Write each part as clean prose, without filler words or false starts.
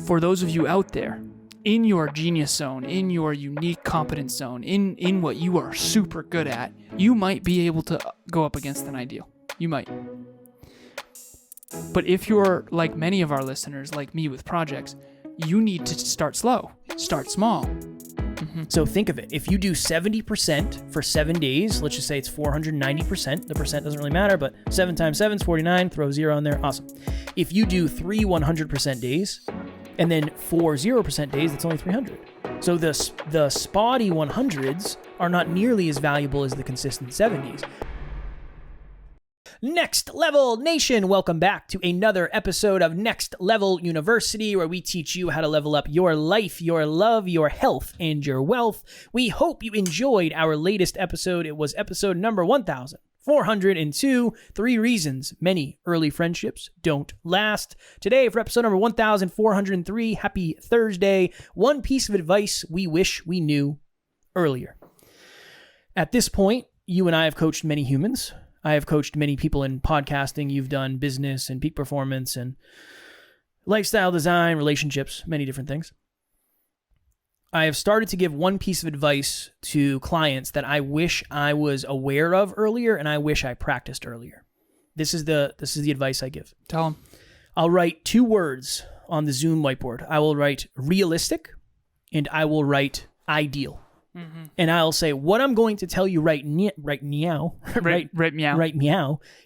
for those of you out there, in your genius zone, in your unique competence zone, in what you are super good at, you might be able to go up against an ideal. You might. But if you're like many of our listeners, like me with projects, you need to start slow, start small. So think of it. If you do 70% for 7 days, let's just say it's 490%. The percent doesn't really matter, but 7 times 7 is 49. Throw 0 in there. Awesome. If you do 3 100% days and then 4 0% days, that's only 300. So the spotty 100s are not nearly as valuable as the consistent 70s. Next Level Nation, welcome back to another episode of Next Level University, where we teach you how to level up your life, your love, your health, and your wealth. We hope you enjoyed our latest episode. It was episode number 1402, 3 reasons many early friendships don't last. Today, for episode number 1403, happy Thursday, one piece of advice we wish we knew earlier. At this point, you and I have coached many humans. I have coached many people in podcasting. You've done business and peak performance and lifestyle design, relationships, many different things. I have started to give one piece of advice to clients that I wish I was aware of earlier and I wish I practiced earlier. This is the advice I give. Tell them. I'll write 2 words on the Zoom whiteboard. I will write realistic and I will write ideal. Mm-hmm. And I'll say, what I'm going to tell you right meow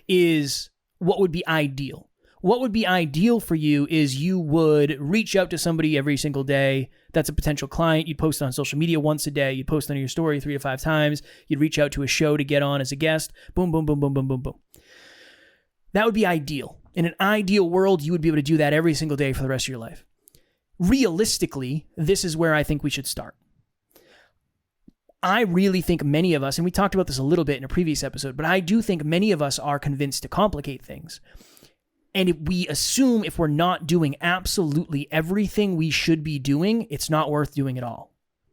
is what would be ideal. What would be ideal for you is you would reach out to somebody every single day that's a potential client. You'd post on social media once a day. You'd post on your story 3 to 5 times. You'd reach out to a show to get on as a guest. Boom, boom, boom, boom, boom, boom, boom. That would be ideal. In an ideal world, you would be able to do that every single day for the rest of your life. Realistically, this is where I think we should start. I really think many of us, and we talked about this a little bit in a previous episode, but I do think many of us are convinced to complicate things. And we assume if we're not doing absolutely everything we should be doing, it's not worth doing at all.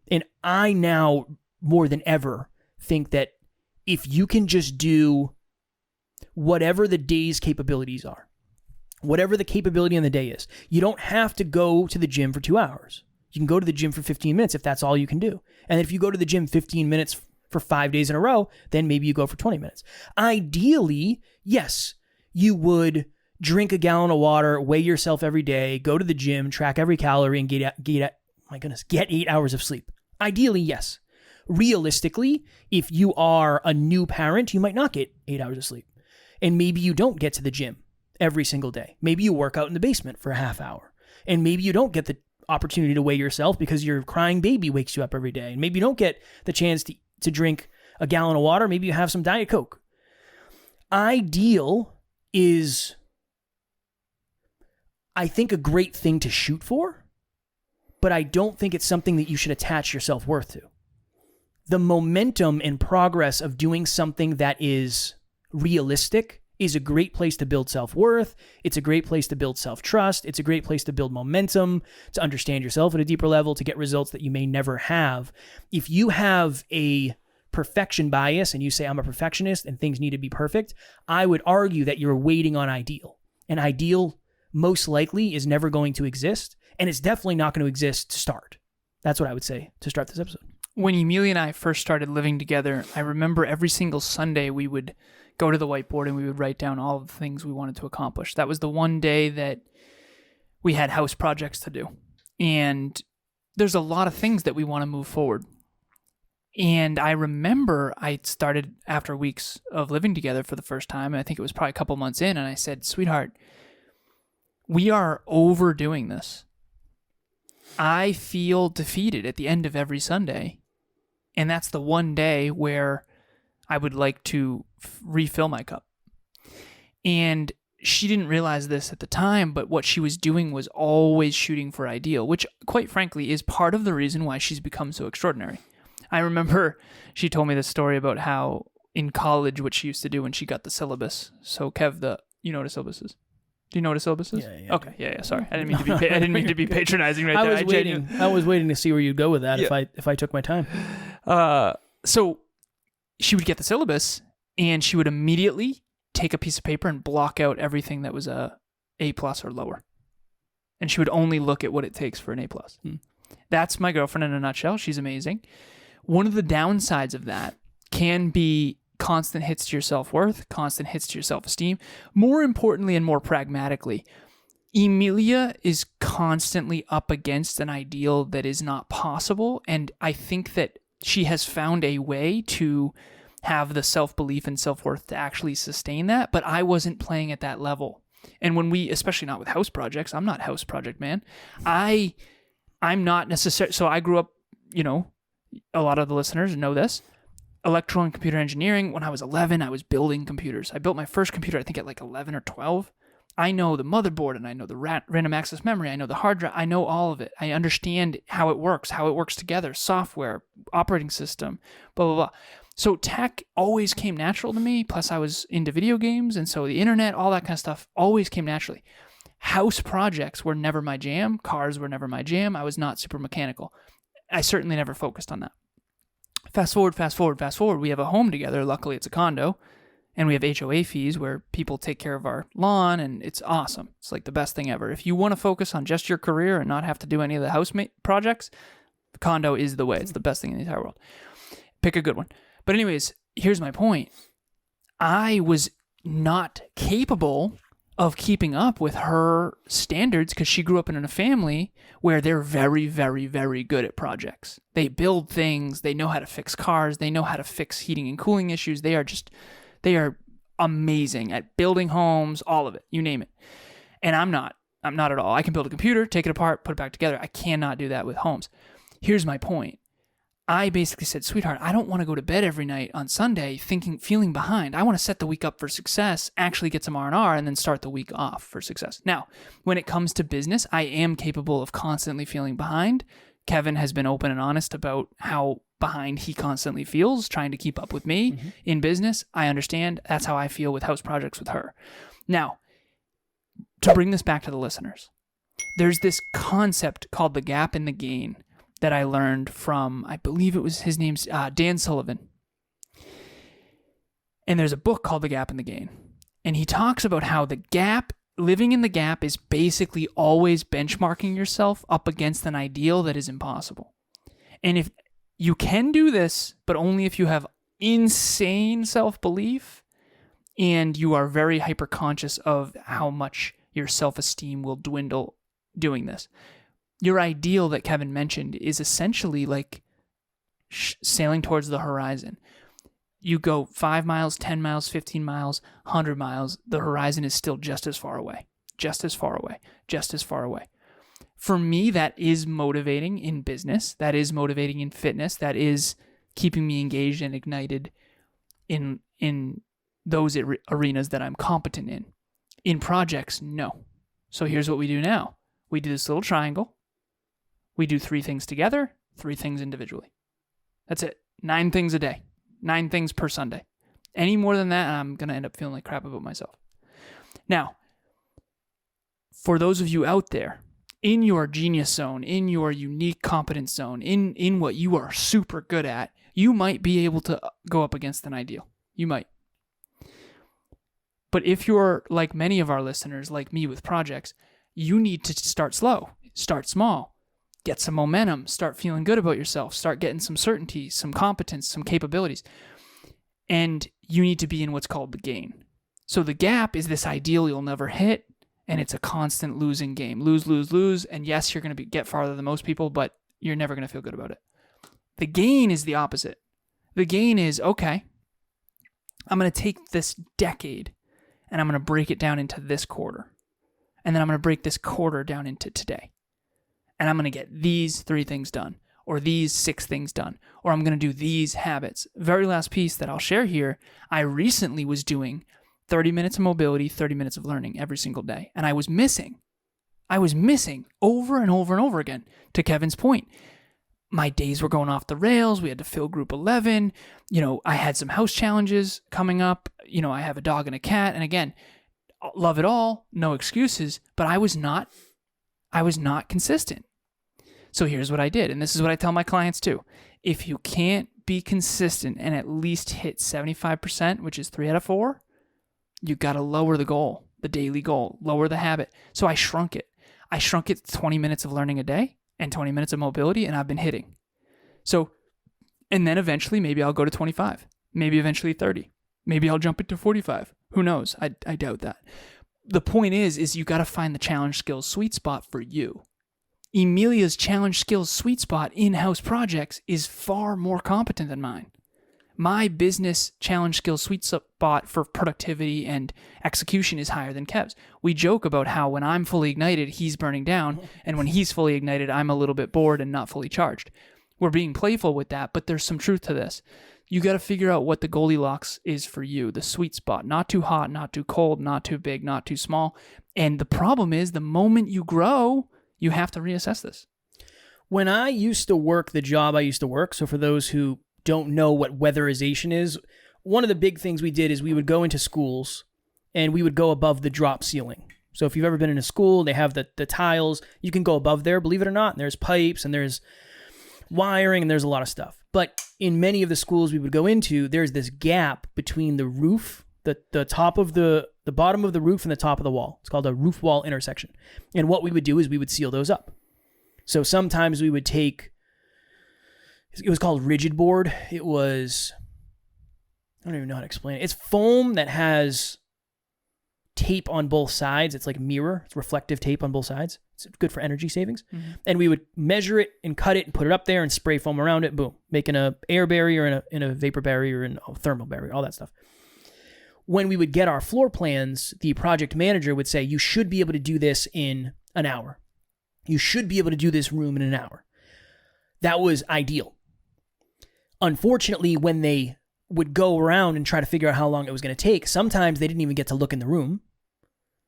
And I now, more than ever, think that if you can just do whatever the day's capabilities are, whatever the capability on the day is, you don't have to go to the gym for 2 hours. You can go to the gym for 15 minutes if that's all you can do. And if you go to the gym 15 minutes for 5 days in a row, then maybe you go for 20 minutes. Ideally, yes, you would drink a gallon of water, weigh yourself every day, go to the gym, track every calorie, and get 8 hours of sleep. Ideally, yes. Realistically, if you are a new parent, you might not get 8 hours of sleep. And maybe you don't get to the gym every single day. Maybe you work out in the basement for a half hour. And maybe you don't get the opportunity to weigh yourself because your crying baby wakes you up every day. And maybe you don't get the chance to drink a gallon of water. Maybe you have some Diet Coke. Ideal is, I think, a great thing to shoot for, but I don't think it's something that you should attach your self-worth to. The momentum and progress of doing something that is realistic is a great place to build self-worth. It's a great place to build self-trust. It's a great place to build momentum, to understand yourself at a deeper level, to get results that you may never have. If you have a perfection bias and you say, I'm a perfectionist and things need to be perfect, I would argue that you're waiting on ideal. And ideal most likely is never going to exist, and it's definitely not going to exist to start. That's what I would say to start this episode. When Emilia and I first started living together, I remember every single Sunday we would go to the whiteboard and we would write down all of the things we wanted to accomplish. That was the one day that we had house projects to do. And there's a lot of things that we want to move forward. And I remember I started after weeks of living together for the first time. I think it was probably a couple months in. And I said, sweetheart, we are overdoing this. I feel defeated at the end of every Sunday. And that's the one day where I would like to refill my cup. And she didn't realize this at the time, but what she was doing was always shooting for ideal, which quite frankly is part of the reason why she's become so extraordinary. I remember she told me this story about how in college, what she used to do when she got the syllabus. So Kev, you know what a syllabus is? Do you know what a syllabus is? Yeah. Okay, yeah. Sorry, I didn't mean to be patronizing right there. I was waiting to see where you'd go with that. Yeah. If I took my time. So she would get the syllabus and she would immediately take a piece of paper and block out everything that was a A+ or lower. And she would only look at what it takes for an A+. That's my girlfriend in a nutshell. She's amazing. One of the downsides of that can be constant hits to your self-worth, constant hits to your self-esteem. More importantly and more pragmatically, Emilia is constantly up against an ideal that is not possible. And I think that she has found a way to have the self-belief and self-worth to actually sustain that. But I wasn't playing at that level. And when we, especially not with house projects, I'm not house project man. I'm not necessarily, so I grew up, a lot of the listeners know this, electrical and computer engineering. When I was 11, I was building computers. I built my first computer, I think at like 11 or 12. I know the motherboard and I know the random access memory. I know the hard drive. I know all of it. I understand how it works together, software, operating system, blah, blah, blah. So tech always came natural to me. Plus I was into video games. And so the internet, all that kind of stuff always came naturally. House projects were never my jam. Cars were never my jam. I was not super mechanical. I certainly never focused on that. Fast forward. We have a home together. Luckily, it's a condo. And we have HOA fees where people take care of our lawn, and it's awesome. It's like the best thing ever. If you want to focus on just your career and not have to do any of the house projects, the condo is the way. It's the best thing in the entire world. Pick a good one. But anyways, here's my point. I was not capable of keeping up with her standards because she grew up in a family where they're very, very, very good at projects. They build things. They know how to fix cars. They know how to fix heating and cooling issues. They are amazing at building homes, all of it, you name it. And I'm not at all. I can build a computer, take it apart, put it back together. I cannot do that with homes. Here's my point. I basically said, sweetheart, I don't want to go to bed every night on Sunday feeling behind. I want to set the week up for success, actually get some R&R, and then start the week off for success. Now, when it comes to business, I am capable of constantly feeling behind. Kevin has been open and honest about how behind he constantly feels, trying to keep up with me in business. I understand. That's how I feel with house projects with her. Now, to bring this back to the listeners, there's this concept called the gap and the gain that I learned from, I believe it was his name's Dan Sullivan. And there's a book called The Gap and the Gain. And he talks about how the gap, living in the gap, is basically always benchmarking yourself up against an ideal that is impossible. And if you can do this, but only if you have insane self-belief and you are very hyper-conscious of how much your self-esteem will dwindle doing this. Your ideal that Kevin mentioned is essentially like sailing towards the horizon. You go 5 miles, 10 miles, 15 miles, 100 miles, the horizon is still just as far away. For me, that is motivating in business. That is motivating in fitness. That is keeping me engaged and ignited in those arenas that I'm competent in. In projects, no. So here's what we do now. We do this little triangle. We do 3 things together, 3 things individually. That's it. 9 things a day. 9 things per Sunday. Any more than that, I'm going to end up feeling like crap about myself. Now, for those of you out there, in your genius zone, in your unique competence zone, in what you are super good at, you might be able to go up against an ideal. You might. But if you're like many of our listeners, like me with projects, you need to start slow, start small. Get some momentum, start feeling good about yourself, start getting some certainty, some competence, some capabilities. And you need to be in what's called the gain. So the gap is this ideal you'll never hit, and it's a constant losing game. Lose. And yes, you're going to get farther than most people, but you're never going to feel good about it. The gain is the opposite. The gain is, okay, I'm going to take this decade and I'm going to break it down into this quarter. And then I'm going to break this quarter down into today. And I'm going to get these 3 things done, or these 6 things done, or I'm going to do these habits. Very last piece that I'll share here, I recently was doing 30 minutes of mobility, 30 minutes of learning every single day. And I was missing over and over and over again. To Kevin's point, my days were going off the rails. We had to fill group 11. I had some house challenges coming up. I have a dog and a cat. And again, love it all, no excuses, but I was not consistent. So here's what I did, and this is what I tell my clients too. If you can't be consistent and at least hit 75%, which is 3 out of 4, you got to lower the goal, the daily goal, lower the habit. So I shrunk it. I shrunk it to 20 minutes of learning a day and 20 minutes of mobility, and I've been hitting. So, and then eventually maybe I'll go to 25, maybe eventually 30, maybe I'll jump it to 45. Who knows? I doubt that. The point is you got to find the challenge skills sweet spot for you. Emilia's challenge skills sweet spot in-house projects is far more competent than mine. My business challenge skills sweet spot for productivity and execution is higher than Kev's. We joke about how when I'm fully ignited, he's burning down, and when he's fully ignited, I'm a little bit bored and not fully charged. We're being playful with that, but there's some truth to this. You got to figure out what the Goldilocks is for you, the sweet spot. Not too hot, not too cold, not too big, not too small. And the problem is the moment you grow, you have to reassess this. When I used to work the job I used to work, so for those who don't know what weatherization is, one of the big things we did is we would go into schools and we would go above the drop ceiling. So if you've ever been in a school, they have the tiles. You can go above there, believe it or not. And there's pipes and there's wiring and there's a lot of stuff. But in many of the schools we would go into, there's this gap between the roof, the top of the bottom of the roof and the top of the wall. It's called a roof wall intersection. And what we would do is we would seal those up. So sometimes we would take, it was called rigid board. It was, I don't even know how to explain it. It's foam that has tape on both sides. It's like a mirror. It's reflective tape on both sides. It's good for energy savings. Mm-hmm. And we would measure it and cut it and put it up there and spray foam around it. Boom. Making an air barrier and a vapor barrier and a thermal barrier, all that stuff. When we would get our floor plans, the project manager would say, you should be able to do this in an hour. You should be able to do this room in an hour. That was ideal. Unfortunately, when they would go around and try to figure out how long it was going to take, sometimes they didn't even get to look in the room.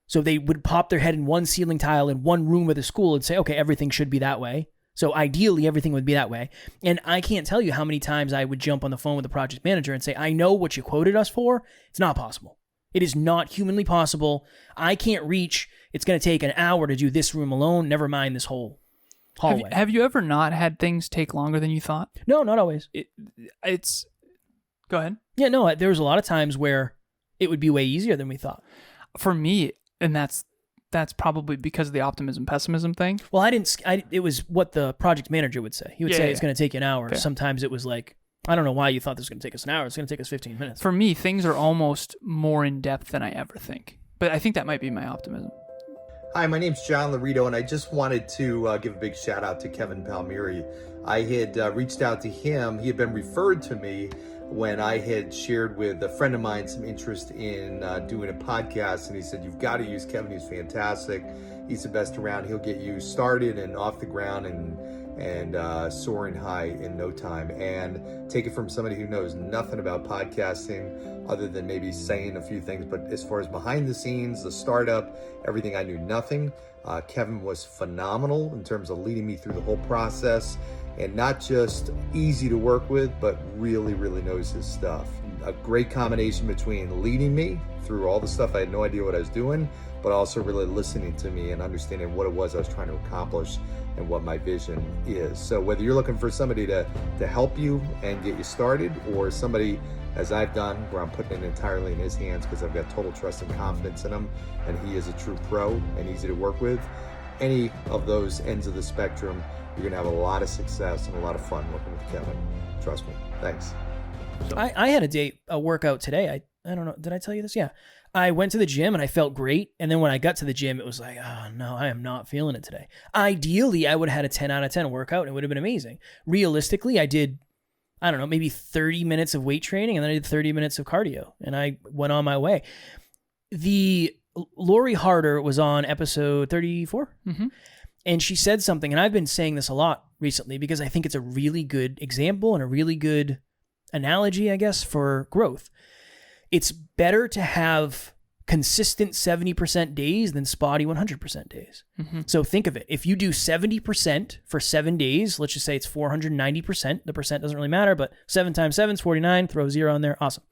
So they would pop their head in one ceiling tile in one room of the school and say, okay, everything should be that way. So ideally, everything would be that way. And I can't tell you how many times I would jump on the phone with the project manager and say, I know what you quoted us for. It's not possible. It is not humanly possible. I can't reach. It's going to take an hour to do this room alone. Never mind this whole hallway. Have you ever not had things take longer than you thought? No, not always. It's... Go ahead. Yeah, no, there was a lot of times where it would be way easier than we thought. For me, and that's probably because of the optimism pessimism thing. Well, it was what the project manager would say. He would say it's going to take you an hour. Okay. Sometimes it was like, I don't know why you thought this was going to take us an hour. It's going to take us 15 minutes. For me, things are almost more in depth than I ever think. But I think that might be my optimism. Hi, my name's John Laredo, and I just wanted to give a big shout out to Kevin Palmieri. I had reached out to him. He had been referred to me when I had shared with a friend of mine some interest in doing a podcast, and he said, you've got to use Kevin. He's fantastic. He's the best around. He'll get you started and off the ground and soaring high in no time. And take it from somebody who knows nothing about podcasting other than maybe saying a few things. But as far as behind the scenes, the startup, everything, I knew nothing. Kevin was phenomenal in terms of leading me through the whole process. And not just easy to work with, but really, really knows his stuff. A great combination between leading me through all the stuff I had no idea what I was doing, but also really listening to me and understanding what it was I was trying to accomplish and what my vision is. So whether you're looking for somebody to help you and get you started, or somebody, as I've done, where I'm putting it entirely in his hands because I've got total trust and confidence in him, and he is a true pro and easy to work with, any of those ends of the spectrum, you're going to have a lot of success and a lot of fun working with Kevin. Trust me. Thanks. So, I had a workout today. I don't know. Did I tell you this? Yeah. I went to the gym and I felt great. And then when I got to the gym, it was like, oh no, I am not feeling it today. Ideally, I would have had a 10 out of 10 workout and it would have been amazing. Realistically, I did, I don't know, maybe 30 minutes of weight training and then I did 30 minutes of cardio and I went on my way. Lori Harder was on episode 34. Mm-hmm. And she said something, and I've been saying this a lot recently because I think it's a really good example and a really good analogy, I guess, for growth. It's better to have consistent 70% days than spotty 100% days. Mm-hmm. So think of it. If you do 70% for 7 days, let's just say it's 490%. The percent doesn't really matter, but 7 times 7 is 49. Throw 0 on there. Awesome.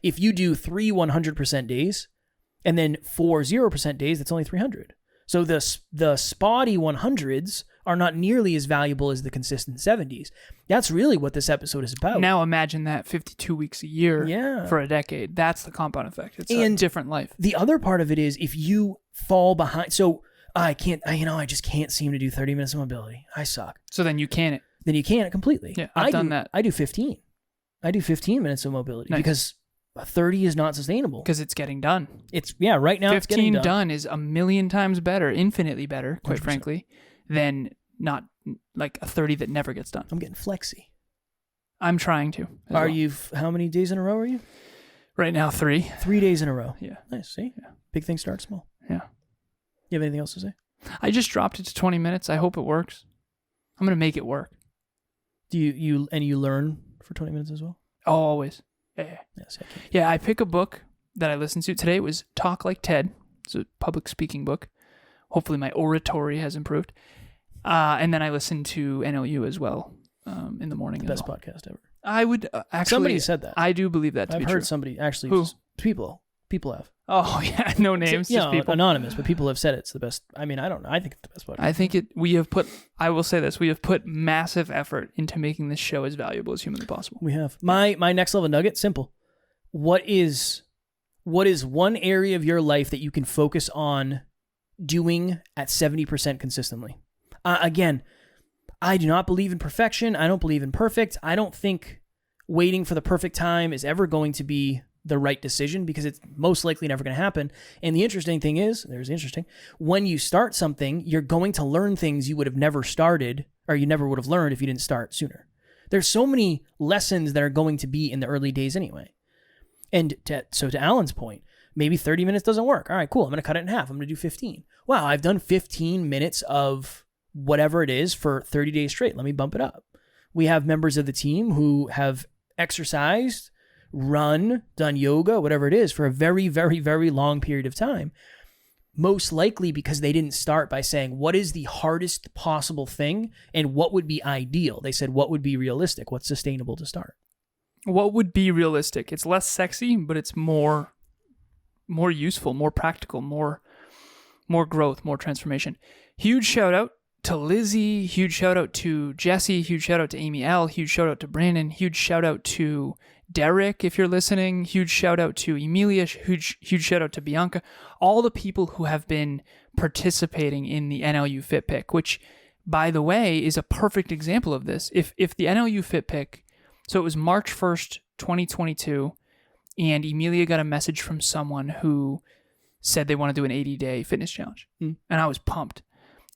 If you do 3 100% days and then 4 0% days, that's only 300. So the spotty 100s are not nearly as valuable as the consistent 70s. That's really what this episode is about. Now imagine that 52 weeks a year for a decade. That's the compound effect. It's a different life. The other part of it is if you fall behind. So I can't, I just can't seem to do 30 minutes of mobility. I suck. So then you can it. Then you can't completely. Yeah, I've done that. I do 15. I do 15 minutes of mobility Nice. because 30 is not sustainable. Because it's getting done. Right now it's getting 15 done. is a million times better, infinitely better, quite 100%. frankly, than not like a 30 that never gets done. I'm getting flexy. I'm trying to. Are you, how many days in a row are you? Right now, 3. 3 days in a row. Yeah. Nice, see? Yeah. Big things start small. Yeah. You have anything else to say? I just dropped it to 20 minutes. I hope it works. I'm going to make it work. Do you learn for 20 minutes as well? Oh, always. Yeah. Yes, I can. Yeah, I pick a book that I listen to. Today it was Talk Like Ted. It's a public speaking book. Hopefully my oratory has improved. And then I listen to NLU as well in the morning. The best podcast ever. I would actually... Somebody said that. I do believe that to be I've true. heard somebody, actually, Who? people have. Oh, yeah, no names, You just know, people. anonymous, but people have said it's the best. I mean, I don't know. I think it's the best podcast. I think I will say this, we have put massive effort into making this show as valuable as humanly possible. We have. My next level nugget, simple. What is one area of your life that you can focus on doing at 70% consistently? Again, I do not believe in perfection. I don't believe in perfect. I don't think waiting for the perfect time is ever going to be the right decision because it's most likely never going to happen. And the interesting thing is, when you start something, you're going to learn things you would have never started or you never would have learned if you didn't start sooner. There's so many lessons that are going to be in the early days anyway. And to Alan's point, maybe 30 minutes doesn't work. All right, cool. I'm going to cut it in half. I'm going to do 15. Wow, I've done 15 minutes of whatever it is for 30 days straight. Let me bump it up. We have members of the team who have exercised, run, done yoga, whatever it is, for a very, very, very long period of time. Most likely because they didn't start by saying, what is the hardest possible thing and what would be ideal? They said, what would be realistic? What's sustainable to start? What would be realistic? It's less sexy, but it's more useful, more practical, more growth, more transformation. Huge shout out to Lizzie, huge shout out to Jesse, huge shout out to Amy L, huge shout out to Brandon, huge shout out to Derek, if you're listening, huge shout out to Emilia, huge shout out to Bianca, all the people who have been participating in the NLU Fit Pick, which, by the way, is a perfect example of this. If the NLU Fit Pick, so it was March 1st, 2022, and Emilia got a message from someone who said they want to do an 80-day fitness challenge, and I was pumped.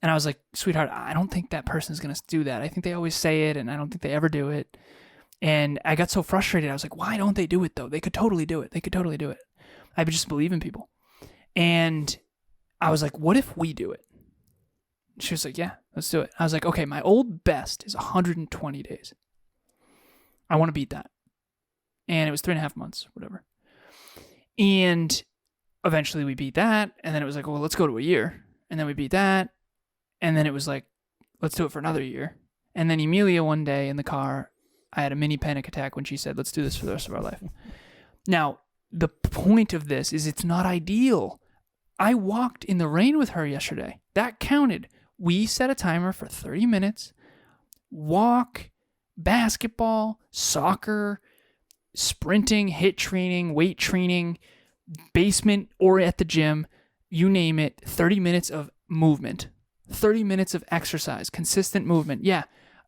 And I was like, sweetheart, I don't think that person's going to do that. I think they always say it, and I don't think they ever do it. And I got so frustrated. I was like, why don't they do it, though? They could totally do it. I just believe in people. And I was like, what if we do it? She was like, yeah, let's do it. I was like, okay, my old best is 120 days. I want to beat that. And it was 3.5 months, whatever. And eventually we beat that. And then it was like, well, let's go to a year. And then we beat that. And then it was like, let's do it for another year. And then Emilia one day in the car, I had a mini panic attack when she said, let's do this for the rest of our life. Now, the point of this is it's not ideal. I walked in the rain with her yesterday. That counted. We set a timer for 30 minutes. Walk, basketball, soccer, sprinting, hit training, weight training, basement or at the gym, you name it, 30 minutes of movement. 30 minutes of exercise, consistent movement. Yeah,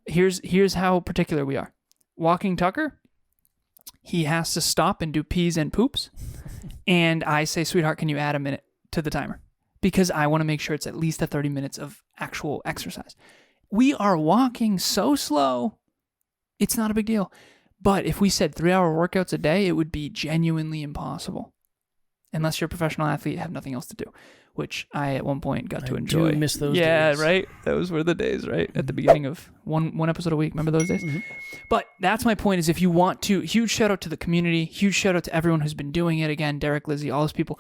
here's how particular we are. Walking Tucker, he has to stop and do pees and poops. And I say, sweetheart, can you add a minute to the timer? Because I want to make sure it's at least 30 minutes of actual exercise. We are walking so slow, it's not a big deal. But if we said 3-hour workouts a day, it would be genuinely impossible. Unless you're a professional athlete, have nothing else to do, which I at one point got to enjoy. I do miss those days. Yeah, right? Those were the days, right? At the beginning of one episode a week. Remember those days? Mm-hmm. But that's my point is if you want to, huge shout out to the community, huge shout out to everyone who's been doing it. Again, Derek, Lizzie, all those people.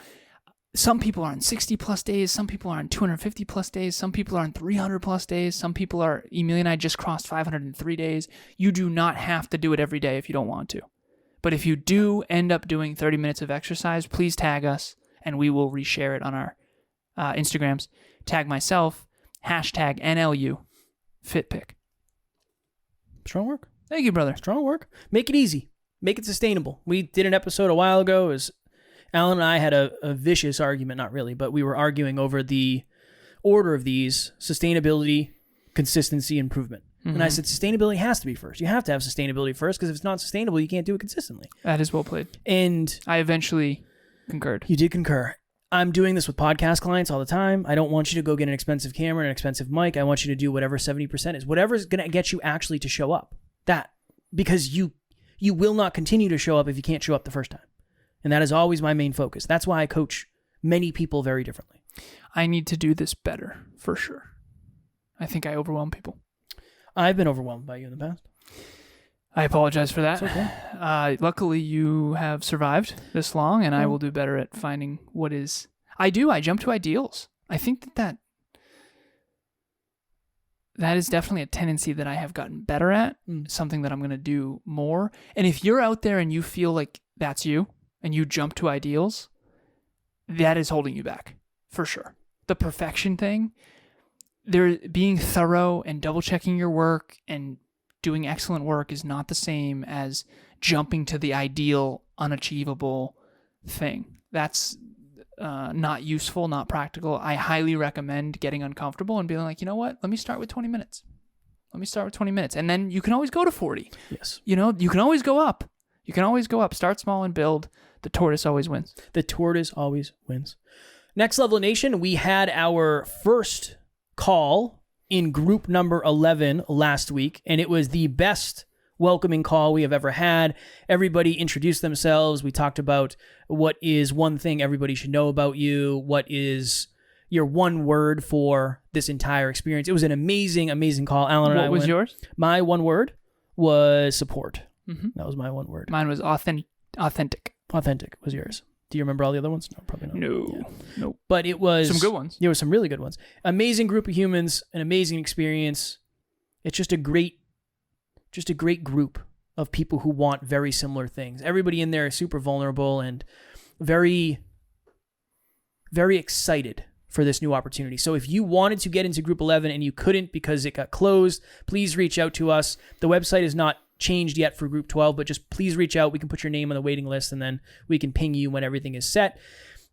Some people are on 60 plus days. Some people are on 250 plus days. Some people are on 300 plus days. Some people are, Emilia and I just crossed 503 days. You do not have to do it every day if you don't want to. But if you do end up doing 30 minutes of exercise, please tag us and we will reshare it on our Instagrams. Tag myself, hashtag NLU FitPick. Strong work. Thank you, brother. Strong work. Make it easy. Make it sustainable. We did an episode a while ago. Alan and I had a vicious argument, not really, but we were arguing over the order of these: sustainability, consistency, improvement. And I said, sustainability has to be first. You have to have sustainability first, because if it's not sustainable, you can't do it consistently. That is well played. And I eventually concurred. you did concur. I'm doing this with podcast clients all the time. I don't want you to go get an expensive camera and an expensive mic. I want you to do whatever 70% is. Whatever's going to get you actually to show up. That. Because you will not continue to show up if you can't show up the first time. And that is always my main focus. That's why I coach many people very differently. I need to do this better, for sure. I think I overwhelm people. I've been overwhelmed by you in the past. I apologize for that. It's okay. Luckily, you have survived this long, and I will do better at finding what is... I jump to ideals. I think that is definitely a tendency that I have gotten better at, something that I'm going to do more. And if you're out there and you feel like that's you, and you jump to ideals, that is holding you back, for sure. The perfection thing... being thorough and double-checking your work and doing excellent work is not the same as jumping to the ideal, unachievable thing. That's not useful, not practical. I highly recommend getting uncomfortable and being like, you know what? Let me start with 20 minutes. And then you can always go to 40. Yes. You can always go up. Start small and build. The tortoise always wins. Next Level Nation, we had our first call in group number 11 last week, and it was the best welcoming call we have ever had. Everybody introduced themselves. We talked about what is one thing everybody should know about you, what is your one word for this entire experience. It was an amazing, amazing call. Alan and I What was yours? My one word was support. That was my one word. Mine was authentic. Authentic was yours. Do you remember all the other ones? No, probably not. No. Nope. But it was... some good ones. There were some really good ones. Amazing group of humans, an amazing experience. It's just a great group of people who want very similar things. Everybody in there is super vulnerable and very, very excited for this new opportunity. So if you wanted to get into group 11 and you couldn't because it got closed, please reach out to us. The website is not changed yet for group 12, but just please reach out. We can put your name on the waiting list, and then we can ping you when everything is set.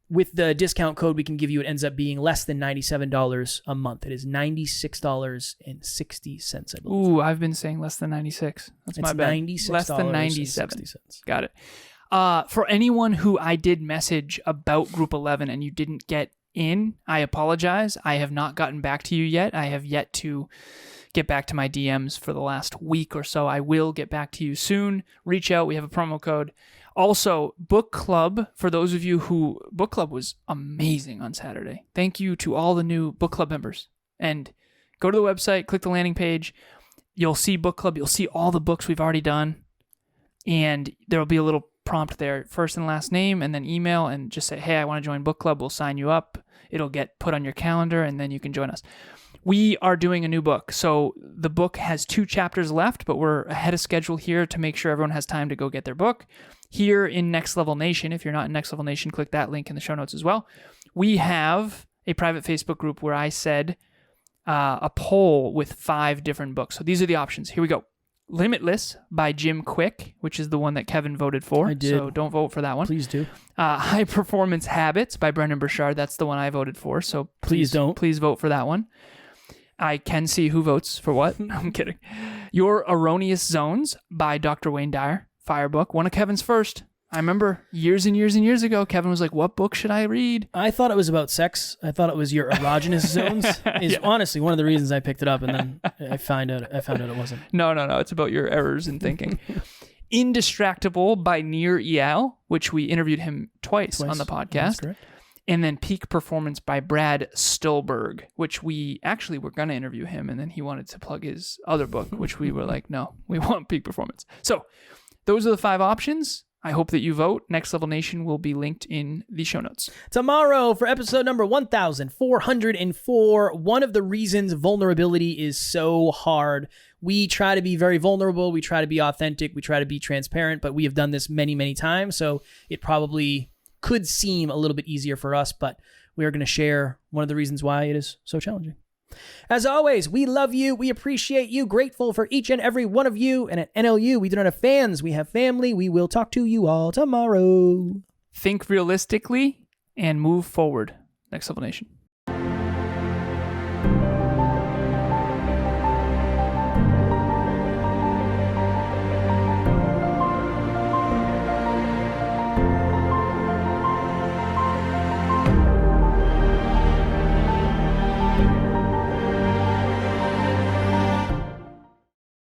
With the discount code we can give you, it ends up being less than $97 a month. It is $96.60, I believe. Ooh, I've been saying less than 96. That's my bad. $96. Less than 97. Got it. For anyone who I did message about group 11 and you didn't get in, I apologize. I have not gotten back to you yet. I have yet to get back to my DMs for the last week or so. I will get back to you soon. Reach out. We have a promo code. Also, book club, for those of you who... book club was amazing on Saturday. Thank you to all the new book club members. And go to the website, click the landing page. You'll see book club. You'll see all the books we've already done. And there will be a little prompt there, first and last name, and then email, and just say, hey, I want to join book club. We'll sign you up. It'll get put on your calendar, and then you can join us. We are doing a new book. So the book has 2 chapters left, but we're ahead of schedule here to make sure everyone has time to go get their book. Here in Next Level Nation, if you're not in Next Level Nation, click that link in the show notes as well. We have a private Facebook group where I said a poll with 5 different books. So these are the options. Here we go. Limitless by Jim Quick, which is the one that Kevin voted for. I did. So don't vote for that one. Please do. High Performance Habits by Brendan Burchard. That's the one I voted for. So Please don't. Please vote for that one. I can see who votes for what. I'm kidding. Your Erroneous Zones by Dr. Wayne Dyer. Fire book. One of Kevin's first. I remember years and years and years ago, Kevin was like, what book should I read? I thought it was about sex. I thought it was your erogenous zones. Is honestly one of the reasons I picked it up, and then I found out it wasn't. No. It's about your errors in thinking. Indistractable by Nir Eyal, which we interviewed him twice on the podcast. That's correct. And then Peak Performance by Brad Stulberg, which we actually were going to interview him, and then he wanted to plug his other book, which we were like, no, we want Peak Performance. So those are the 5 options. I hope that you vote. Next Level Nation will be linked in the show notes. Tomorrow for episode number 1404, one of the reasons vulnerability is so hard. We try to be very vulnerable. We try to be authentic. We try to be transparent, but we have done this many, many times. So it probably could seem a little bit easier for us, but we are going to share one of the reasons why it is so challenging. As always, we love you. We appreciate you. Grateful for each and every one of you. And at NLU, we do not have fans. We have family. We will talk to you all tomorrow. Think realistically and move forward. Next Level Nation.